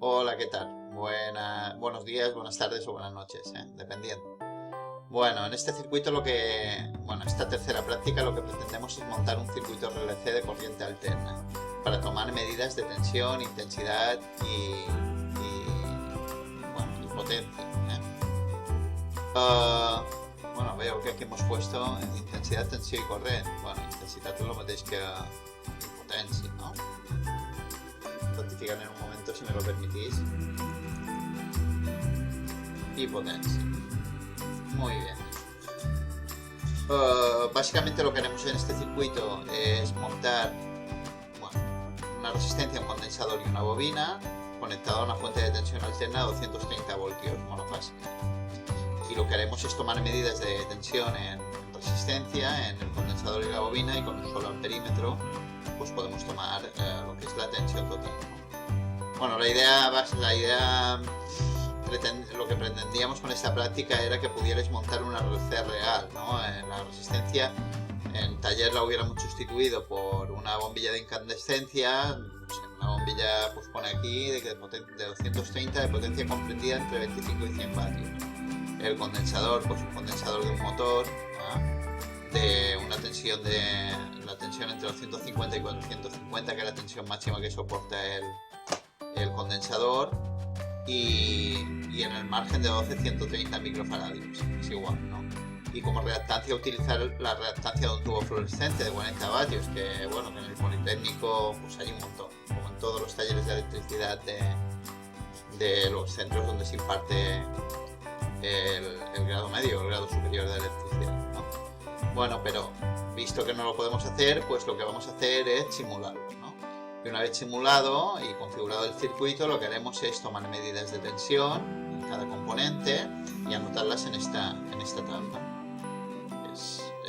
Hola, ¿qué tal? Buenos días, buenas tardes o buenas noches, dependiendo. Bueno, en este circuito esta tercera práctica lo que pretendemos es montar un circuito RLC de corriente alterna para tomar medidas de tensión, intensidad y potencia. Veo que aquí hemos puesto en intensidad, tensió i corrent. Bueno, intensitat és el mateix que potència, ¿no? Rectificar en un momento, si me lo permitís. Y potencia. Muy bien. Básicamente lo que haremos en este circuito es montar una resistencia, un condensador y una bobina conectado a una fuente de tensión alterna de 230 voltios monofásica. Y lo que haremos es tomar medidas de tensión en resistencia, en el condensador y la bobina, y con un solo amperímetro pues podemos tomar lo que es la tensión total, ¿no? Bueno, lo que pretendíamos con esta práctica era que pudierais montar una RLC real, ¿no? La resistencia en taller la hubiéramos sustituido por una bombilla de incandescencia. Una bombilla, pues pone aquí de 230 de potencia comprendida entre 25 y 100 vatios. El condensador, pues un condensador de un motor, ¿no? De una tensión la tensión entre 250 y 450, que es la tensión máxima que soporta el condensador, y en el margen de 12-130 microfaradios, es igual, ¿no? Y como reactancia utilizar la reactancia de un tubo fluorescente de 40 vatios, que bueno, que en el Politécnico pues hay un montón, como en todos los talleres de electricidad de los centros donde se imparte el grado medio o el grado superior de electricidad, ¿no? Bueno, pero visto que no lo podemos hacer, pues lo que vamos a hacer es simularlo, ¿no? Y una vez simulado y configurado el circuito, lo que haremos es tomar medidas de tensión en cada componente y anotarlas en esta tabla.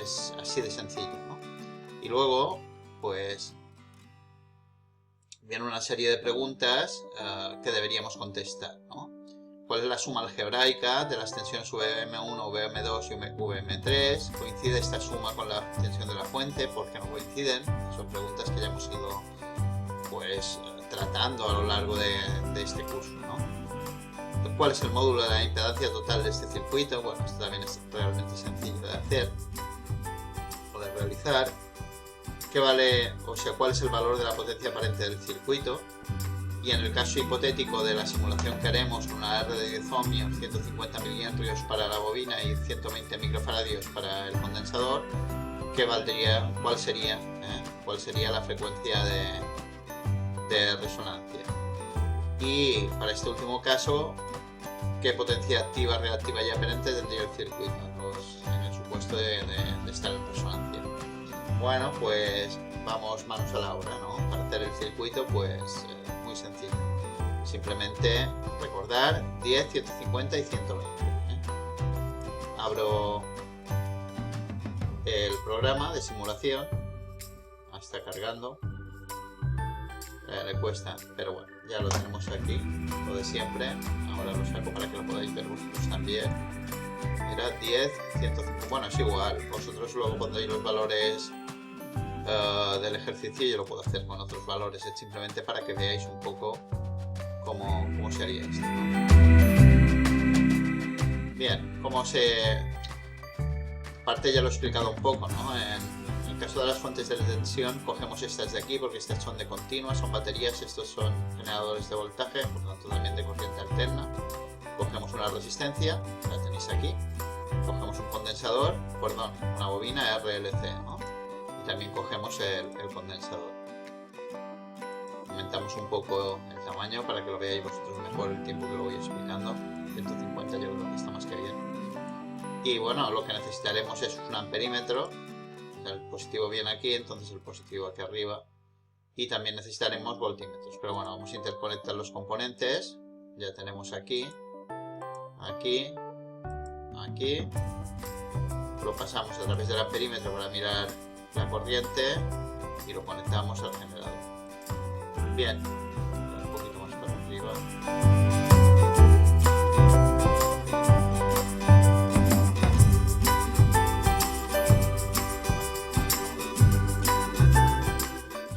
Es así de sencillo, ¿no? Y luego, pues, viene una serie de preguntas que deberíamos contestar, ¿no? ¿Cuál es la suma algebraica de las tensiones VM1, VM2 y VM3? ¿Coincide esta suma con la tensión de la fuente? ¿Por qué no coinciden? Son preguntas que ya hemos ido pues tratando a lo largo de este curso, ¿no? ¿Cuál es el módulo de la impedancia total de este circuito? Bueno, esto también es realmente sencillo de hacer, poder realizar. ¿Cuál es el valor de la potencia aparente del circuito? Y en el caso hipotético de la simulación que haremos, una R de 10 ohmios, 150 miliamperes para la bobina y 120 microfaradios para el condensador, ¿cuál sería la frecuencia de resonancia? Y para este último caso, ¿qué potencia activa, reactiva y aparente tendría el circuito en el supuesto de estar en resonancia? Bueno, pues vamos manos a la obra, ¿no? Para hacer el circuito, pues muy sencillo. Simplemente recordar 10, 150 y 120. Abro el programa de simulación. Está cargando. Le cuesta, pero bueno, ya lo tenemos aquí, lo de siempre. Ahora lo saco para que lo podáis ver vosotros también. Era 10, 150, bueno, es igual, vosotros luego pondréis los valores del ejercicio. Yo lo puedo hacer con otros valores, es simplemente para que veáis un poco cómo se haría esto, ¿no? Bien, parte ya lo he explicado un poco, ¿no? En el caso de las fuentes de tensión, cogemos estas de aquí porque estas son de continua, son baterías, estos son generadores de voltaje, por lo tanto también de corriente alterna. Cogemos una resistencia, la tenéis aquí, cogemos un condensador, una bobina RLC, ¿no? Y también cogemos el condensador. Aumentamos un poco el tamaño para que lo veáis vosotros mejor el tiempo que lo voy explicando. 150 yo creo que está más que bien. Y bueno, lo que necesitaremos es un amperímetro. El positivo viene aquí, entonces el positivo aquí arriba. Y también necesitaremos voltímetros. Pero bueno, vamos a interconectar los componentes. Ya tenemos aquí, aquí, aquí. Lo pasamos a través del amperímetro para mirar la corriente y lo conectamos al generador. Bien, un poquito más para arriba.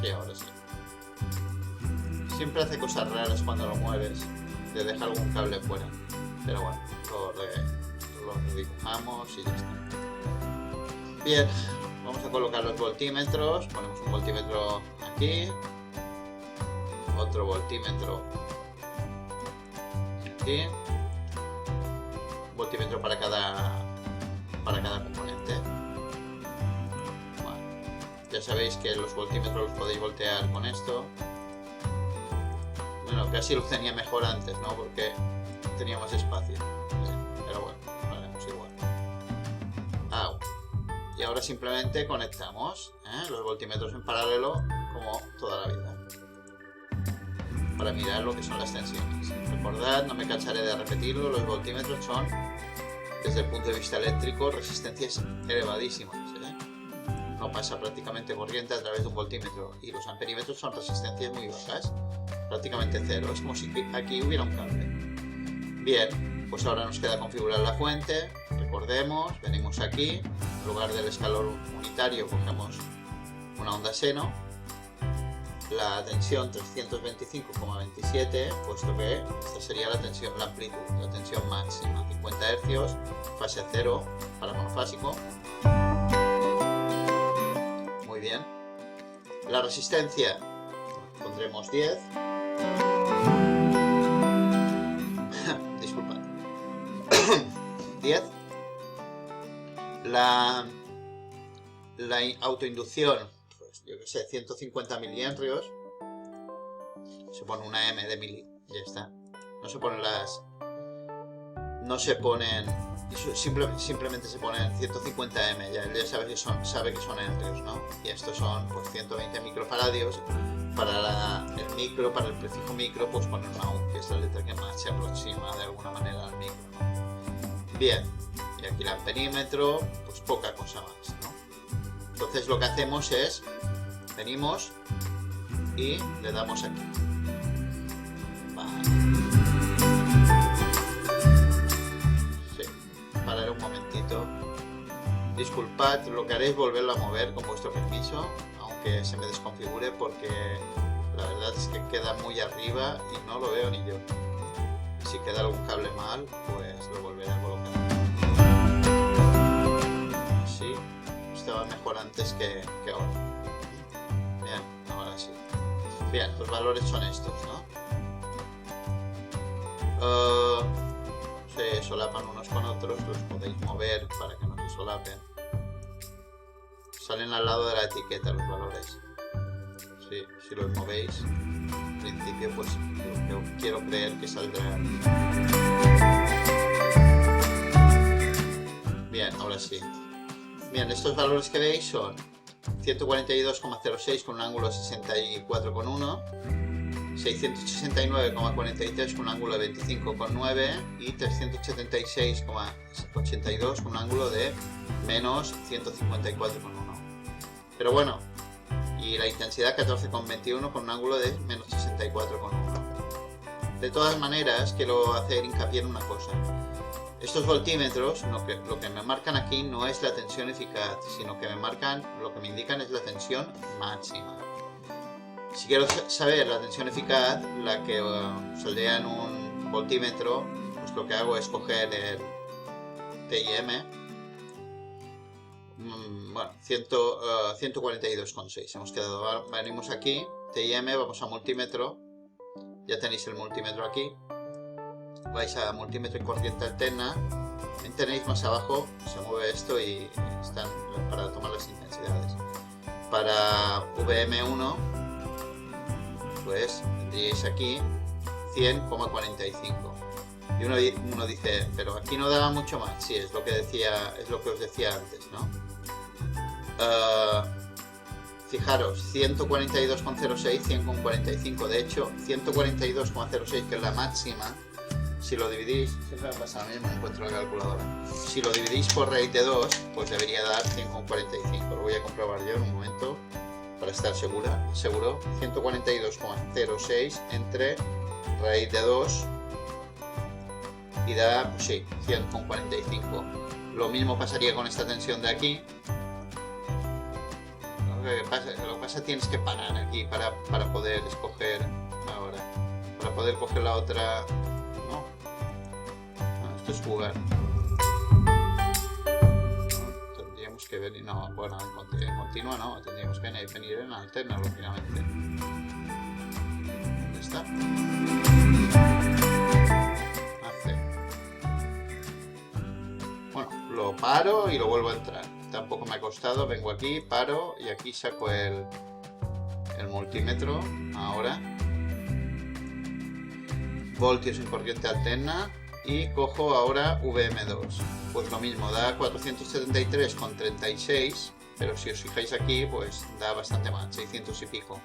Sí, ahora sí. Siempre hace cosas raras cuando lo mueve. mueves, te deja algún cable fuera. Pero bueno, lo redibujamos y ya está. Bien, vamos a colocar los voltímetros. Ponemos un voltímetro aquí, otro voltímetro aquí, un voltímetro para cada componente. Bueno, ya sabéis que los voltímetros los podéis voltear con esto. Bueno, casi lo tenía mejor antes, ¿no? Porque tenía más espacio. Pero bueno, lo haremos igual. Y ahora simplemente conectamos los voltímetros en paralelo, como toda la vida, para mirar lo que son las tensiones. Recordad, no me cansaré de repetirlo, los voltímetros son, desde el punto de vista eléctrico, resistencias elevadísimas. No pasa prácticamente corriente a través de un voltímetro, y los amperímetros son resistencias muy bajas, prácticamente cero. Es como si aquí hubiera un cable. Bien, pues ahora nos queda configurar la fuente. Recordemos, venimos aquí, en lugar del escalón unitario cogemos una onda seno, la tensión 325,27, puesto que esta sería la tensión, la amplitud, la tensión máxima, 50 Hz, fase 0 para monofásico. Muy bien. La resistencia pondremos 10. Disculpad. 10. La autoinducción, pues yo que sé, 150 miliamperes. Se pone una M de mili, ya está. No se ponen simplemente se ponen 150 M, ya sabe que son amperes, ¿no? Y estos son pues 120 microfaradios. Para el micro, para el prefijo micro, pues poner una U, que es la letra que más se aproxima de alguna manera al micro, ¿no? Bien, y aquí el amperímetro, pues poca cosa más, ¿no? Entonces lo que hacemos es, venimos y le damos aquí. Vale. Sí, pararé un momentito. Disculpad, lo que haré es volverlo a mover con vuestro permiso, aunque se me desconfigure, porque la verdad es que queda muy arriba y no lo veo ni yo. Si queda algún cable mal, pues lo volveré a colocar. Sí, estaba mejor antes que ahora. Bien, ahora sí. Bien, los valores son estos, ¿no? Se solapan unos con otros, los podéis mover para que no se solapen. Salen al lado de la etiqueta los valores. Sí, si los movéis, en principio, pues yo quiero creer que saldrán. Bien, ahora sí. Bien, estos valores que veis son 142,06 con un ángulo de 64,1, 669,43 con un ángulo de 25,9 y 376,82 con un ángulo de menos 154,1. Pero bueno, y la intensidad 14,21 con un ángulo de menos 64,1. De todas maneras, quiero hacer hincapié en una cosa. Estos voltímetros, lo que me marcan aquí no es la tensión eficaz, sino que lo que me indican es la tensión máxima. Si quiero saber la tensión eficaz, la que saldría en un voltímetro, pues lo que hago es coger el TIM, bueno, 142,6 hemos quedado. Venimos aquí, TIM, vamos a multímetro, ya tenéis el multímetro aquí, vais a multímetro y corriente alterna, tenéis más abajo, se mueve esto y están para tomar las intensidades. Para VM1, pues tendríais aquí 100,45. Y uno dice, pero aquí no daba mucho más. Sí, es lo que os decía antes, ¿no? Fijaros, 142,06, 100,45. De hecho, 142,06, que es la máxima, si lo dividís, siempre me pasa lo mismo, encuentro la calculadora. Si lo dividís por raíz de 2, pues debería dar 100,45. Lo voy a comprobar yo en un momento para estar seguro. 142,06 entre raíz de 2 y da, pues sí, 100,45. Lo mismo pasaría con esta tensión de aquí. Lo que pasa tienes que parar aquí para poder escoger ahora, para poder coger la otra. No, esto es jugar. Tendríamos que venir, no, bueno, en continua no, tendríamos que venir en alterna, lógicamente. ¿Dónde está? Bueno, lo paro y lo vuelvo a entrar. Tampoco me ha costado, vengo aquí, paro y aquí saco el multímetro. Ahora voltios en corriente alterna y cojo ahora VM2. Pues lo mismo, da 473,36, pero si os fijáis aquí, pues da bastante más, 600 y pico.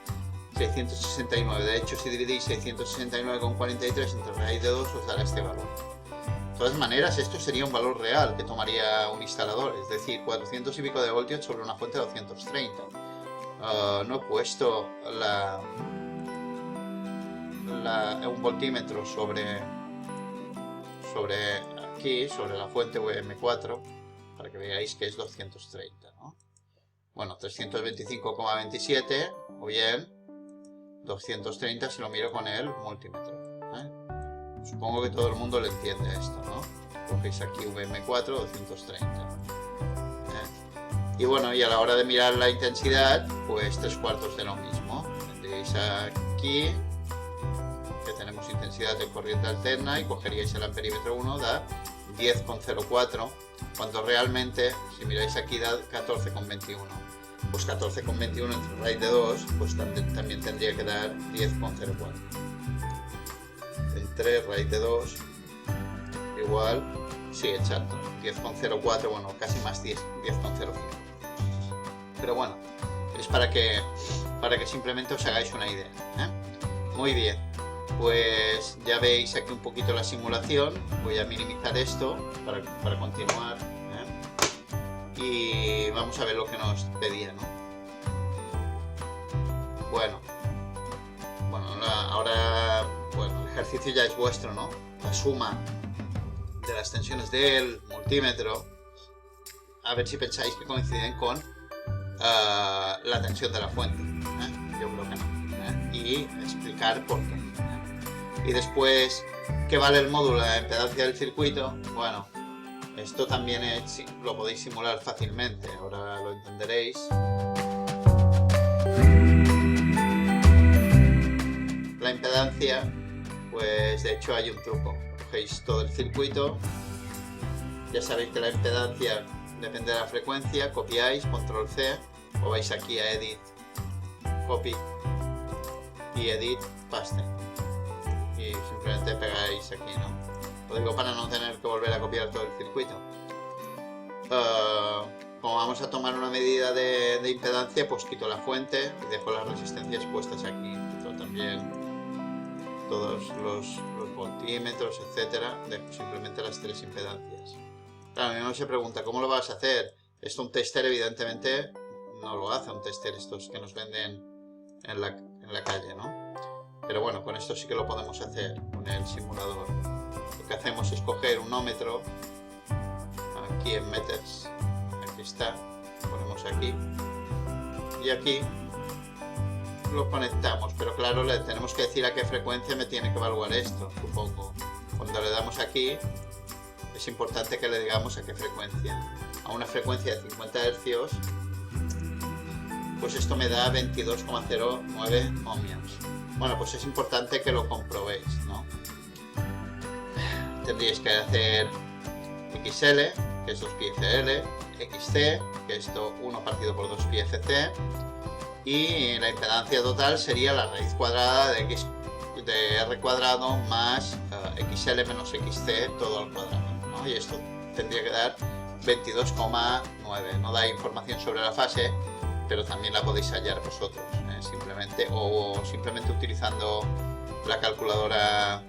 669, de hecho si dividís 669,43 entre raíz de 2 os dará este valor. De todas maneras, esto sería un valor real que tomaría un instalador, es decir, 400 y pico de voltios sobre una fuente de 230. No he puesto un voltímetro sobre aquí, sobre la fuente VM4, para que veáis que es 230, ¿no? Bueno, 325,27, o bien 230 si lo miro con el multímetro, ¿eh? Supongo que todo el mundo le entiende esto, ¿no? Cogéis aquí VM4, 230. Y bueno, y a la hora de mirar la intensidad, pues 3/4 de lo mismo. Tendríais aquí que tenemos intensidad de corriente alterna y cogeríais el amperímetro 1, da 10,04, cuando realmente, si miráis aquí, da 14,21. Pues 14,21 entre raíz de 2, pues también tendría que dar 10,04. Entre raíz de 2 igual, sí, exacto, 10,04, bueno, casi más 10,05. Pero bueno, es para que simplemente os hagáis una idea, ¿eh? Muy bien, pues ya veis aquí un poquito la simulación. Voy a minimizar esto para continuar, ¿eh? Y vamos a ver lo que nos pedía, ¿no? Bueno, ahora, bueno, el ejercicio ya es vuestro, ¿no? La suma de las tensiones del multímetro, a ver si pensáis que coinciden con la tensión de la fuente, ¿eh? Yo creo que no, ¿eh? Y explicar por qué, ¿eh? Y después, ¿qué vale el módulo de la impedancia del circuito? Bueno, esto también lo podéis simular fácilmente, ahora lo entenderéis. La impedancia, pues de hecho hay un truco. Cogéis todo el circuito, ya sabéis que la impedancia depende de la frecuencia, copiáis, control C, o vais aquí a Edit, Copy y Edit, Paste. Y simplemente pegáis aquí, ¿no? Lo digo para no tener que volver a copiar todo el circuito. Como vamos a tomar una medida de impedancia, pues quito la fuente y dejo las resistencias puestas aquí. Quito también todos los voltímetros, etcétera, dejo simplemente las 3 impedancias. Claro, uno se pregunta, ¿cómo lo vas a hacer? Esto un tester evidentemente no lo hace, un tester estos que nos venden en la calle, ¿no? Pero bueno, con esto sí que lo podemos hacer con el simulador. Lo que hacemos es coger un ómetro, aquí en Meters, aquí está, lo ponemos aquí, y aquí lo conectamos, pero claro, le tenemos que decir a qué frecuencia me tiene que evaluar esto, supongo. Cuando le damos aquí, es importante que le digamos a qué frecuencia. A una frecuencia de 50 Hz, pues esto me da 22,09 ohmios. Bueno, pues es importante que lo comprobéis, ¿no? Tendríais que hacer XL, que es 2πfL, XC, que es 1 partido por 2πfc, y la impedancia total sería la raíz cuadrada de R cuadrado más XL menos XC todo al cuadrado, ¿no? Y esto tendría que dar 22,9. No da información sobre la fase, pero también la podéis hallar vosotros, simplemente utilizando la calculadora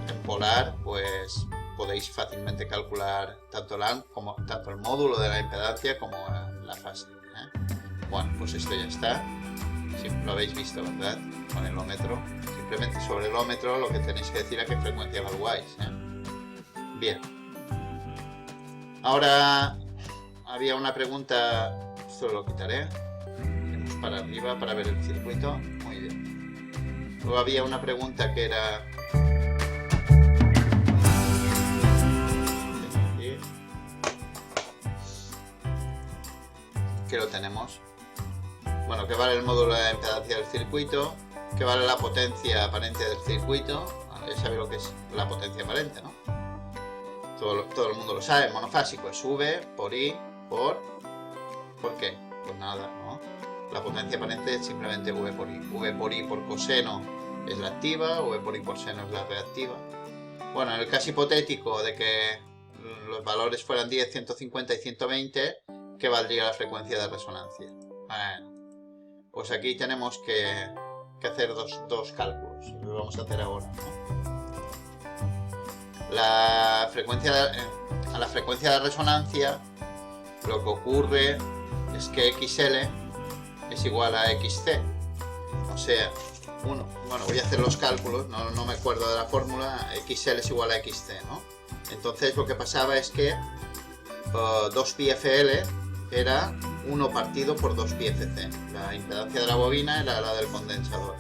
en Polar, pues podéis fácilmente calcular tanto el módulo de la impedancia como la fase, ¿eh? Bueno, pues esto ya está. Sí, lo habéis visto, ¿verdad? Con el ómetro. Simplemente sobre el ómetro lo que tenéis que decir a qué frecuencia evaluáis, ¿eh? Bien. Ahora había una pregunta, esto lo quitaré. Iremos para arriba para ver el circuito. Muy bien. Luego había una pregunta que era tenemos. Bueno, que vale el módulo de impedancia del circuito, que vale la potencia aparente del circuito. Bueno, ya sabéis lo que es la potencia aparente, ¿no? Todo el mundo lo sabe, monofásico es V por I ¿por qué? Pues nada, ¿no? La potencia aparente es simplemente V por I. V por I por coseno es la activa, V por I por seno es la reactiva. Bueno, en el caso hipotético de que los valores fueran 10, 150 y 120, ¿qué valdría la frecuencia de resonancia? Bueno, pues aquí tenemos que hacer dos cálculos. Lo vamos a hacer ahora, ¿no? A la frecuencia de resonancia lo que ocurre es que XL es igual a XC. O sea, bueno, voy a hacer los cálculos, no me acuerdo de la fórmula. XL es igual a XC, ¿no? Entonces lo que pasaba es que 2πfL era 1 partido por 2πfc. La impedancia de la bobina era la del condensador.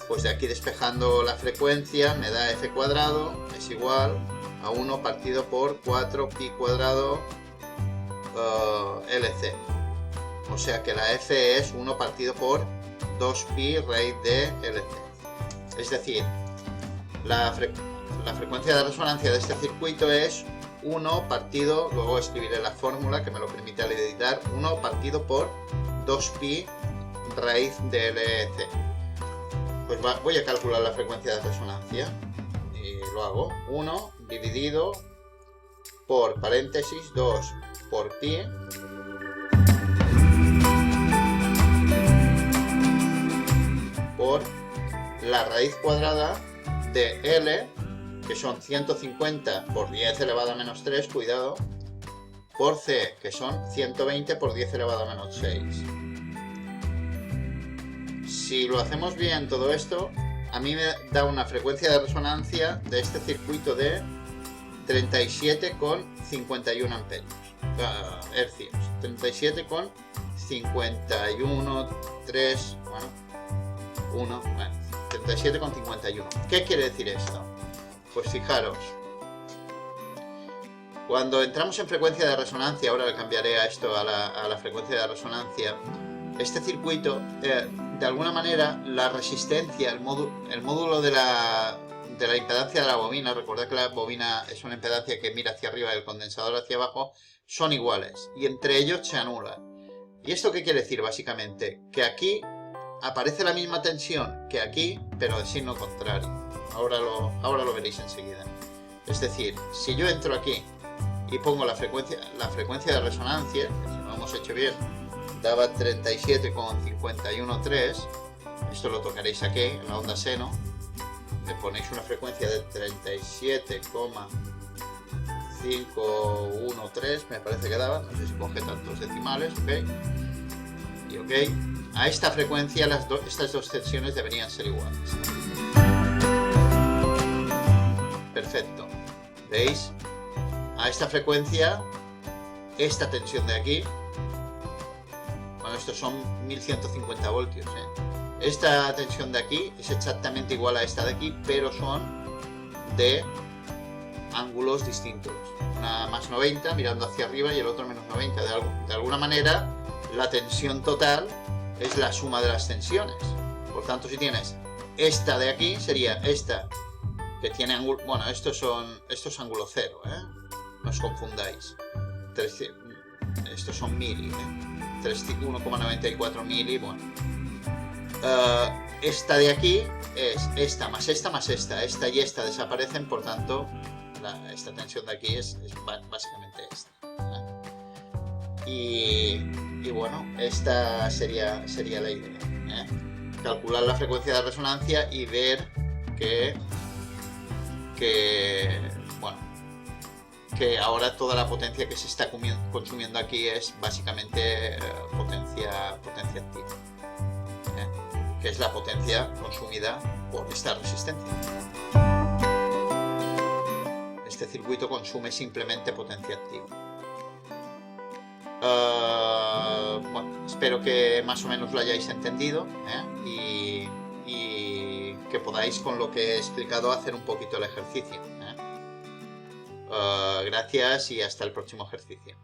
Pues de aquí despejando la frecuencia me da f cuadrado es igual a 1 partido por 4pi cuadrado LC. O sea que la f es 1 partido por 2pi raíz de LC. Es decir, la frecuencia de resonancia de este circuito es 1 partido, luego escribiré la fórmula que me lo permite al editar, 1 partido por 2pi raíz de LC. Pues voy a calcular la frecuencia de resonancia y lo hago. 1 dividido por paréntesis 2 por pi por la raíz cuadrada de L, que son 150 por 10 elevado a menos 3, cuidado, por C, que son 120 por 10 elevado a menos 6. Si lo hacemos bien todo esto, a mí me da una frecuencia de resonancia de este circuito de 37,51 amperios, hercios. 37,51, 3, bueno, 1, bueno, 37,51. ¿Qué quiere decir esto? Pues fijaros, cuando entramos en frecuencia de resonancia, ahora le cambiaré a esto a la frecuencia de resonancia, este circuito, de alguna manera, la resistencia, el módulo de la impedancia de la bobina, recordad que la bobina es una impedancia que mira hacia arriba y el condensador hacia abajo, son iguales y entre ellos se anulan. ¿Y esto qué quiere decir básicamente? Que aquí aparece la misma tensión que aquí, pero de signo contrario. Ahora lo veréis enseguida. Es decir, si yo entro aquí y pongo la frecuencia de resonancia, que si lo hemos hecho bien, daba 37,513, esto lo tocaréis aquí, en la onda seno, le ponéis una frecuencia de 37,513, me parece que daba, no sé si coge tantos decimales, ok, y ok, a esta frecuencia estas dos tensiones deberían ser iguales. Perfecto, ¿veis? A esta frecuencia, esta tensión de aquí, bueno, estos son 1150 voltios, Esta tensión de aquí es exactamente igual a esta de aquí, pero son de ángulos distintos. Una más 90 mirando hacia arriba y el otro menos 90. De alguna manera, la tensión total es la suma de las tensiones. Por tanto, si tienes esta de aquí, sería esta que tiene ángulo... Bueno, esto es ángulo cero, no os confundáis. Estos son mili, 1,94 mili, bueno. Esta de aquí es esta más esta más esta. Esta y esta desaparecen, por tanto, esta tensión de aquí es básicamente esta. Y bueno, esta sería la idea. Calcular la frecuencia de resonancia y ver que ahora toda la potencia que se está consumiendo aquí es básicamente potencia activa, que es la potencia consumida por esta resistencia. Este circuito consume simplemente potencia activa. Bueno, espero que más o menos lo hayáis entendido, y que podáis, con lo que he explicado, hacer un poquito el ejercicio. Gracias y hasta el próximo ejercicio.